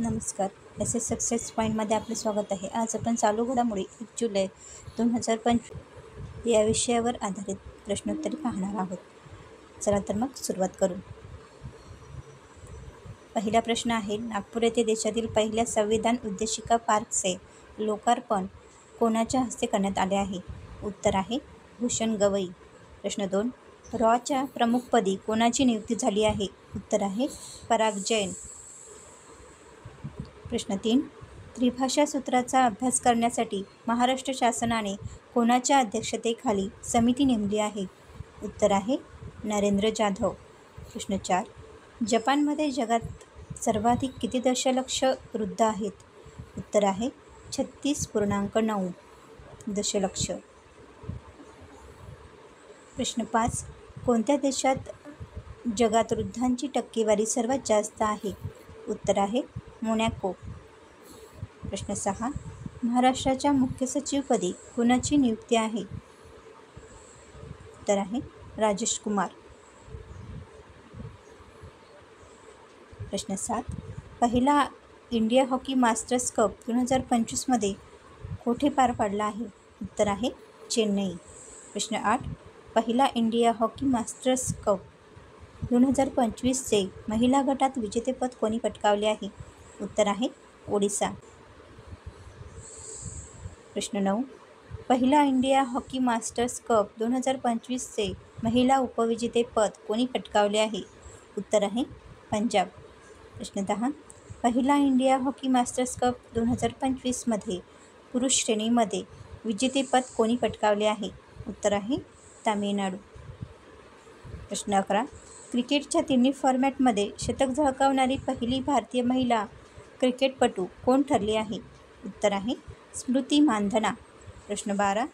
नमस्कार. SS success पॉईंटमध्ये आपले स्वागत आहे. आज आपण चालू घडामोडी 1 जुलै 2025 या विषयावर आधारित प्रश्नोत्तरी पाहणार आहोत. चला तर मग सुरुवात करू. पहिला प्रश्न आहे, नागपूर येथे देशातील पहिल्या संविधान उद्देशिका पार्कचे लोकार्पण कोणाच्या हस्ते करण्यात आले आहे? उत्तर आहे भूषण गवई. प्रश्न 2, रॉच्या प्रमुखपदी कोणाची नियुक्ती झाली आहे? उत्तर आहे पराग जैन. प्रश्न 3, त्रिभाषा सूत्राचा अभ्यास करण्यासाठी महाराष्ट्र शासनाने कोणाच्या अध्यक्षतेखाली समिती नेमली आहे? उत्तर आहे नरेंद्र जाधव. प्रश्न 4, जपानमध्ये जगात सर्वाधिक किती दशलक्ष वृद्ध आहेत? उत्तर आहे 36.9 दशलक्ष. प्रश्न 5, कोणत्या देशात जगात वृद्धांची टक्केवारी सर्वात जास्त आहे? उत्तर आहे मोनॅको. प्रश्न 6, महाराष्ट्राच्या मुख्य सचिवपदी कुणाची नियुक्ती आहे? उत्तर आहे राजेश कुमार. प्रश्न 7, पहिला इंडिया हॉकी मास्टर्स कप 2025 मध्ये कोठे पार पडला आहे? उत्तर आहे चेन्नई. प्रश्न 8, पहिला इंडिया हॉकी मास्टर्स कप 2025चे महिला गटात विजेतेपद कोणी पटकावले आहे? उत्तर आहे ओडिसा. प्रश्न 9, पहिला इंडिया हॉकी मास्टर्स कप 2025चे महिला उपविजेतेपद कोणी पटकावले आहे? उत्तर आहे पंजाब. प्रश्न 10, पहिला इंडिया हॉकी मास्टर्स कप 2025मध्ये पुरुष श्रेणीमध्ये विजेतेपद कोणी पटकावले आहे? उत्तर आहे तामिळनाडू. प्रश्न 11, क्रिकेटच्या तिन्ही फॉर्मॅटमध्ये शतक झळकावणारी पहिली भारतीय महिला क्रिकेटपटू कोण ठरली आहे? उत्तर आहे स्मृती मानधना. प्रश्न 12,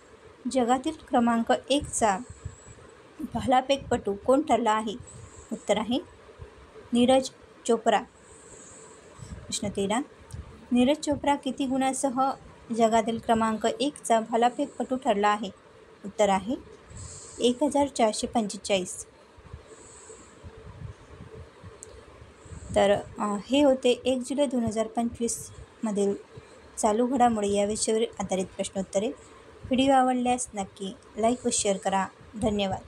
जगातील क्रमांक 1चा भालाफेकपटू कोण ठरला आहे? उत्तर आहे नीरज चोप्रा. प्रश्न 13, नीरज चोप्रा किती गुणांसह जगातील क्रमांक 1चा भालाफेकपटू ठरला आहे? उत्तर आहे 1445. तर हे होते 1 जुलै 2025 मधील चालू घडामोडी या विषयावर आधारित प्रश्नोत्तरे. व्हिडिओ आवडल्यास नक्की लाईक व शेअर करा. धन्यवाद.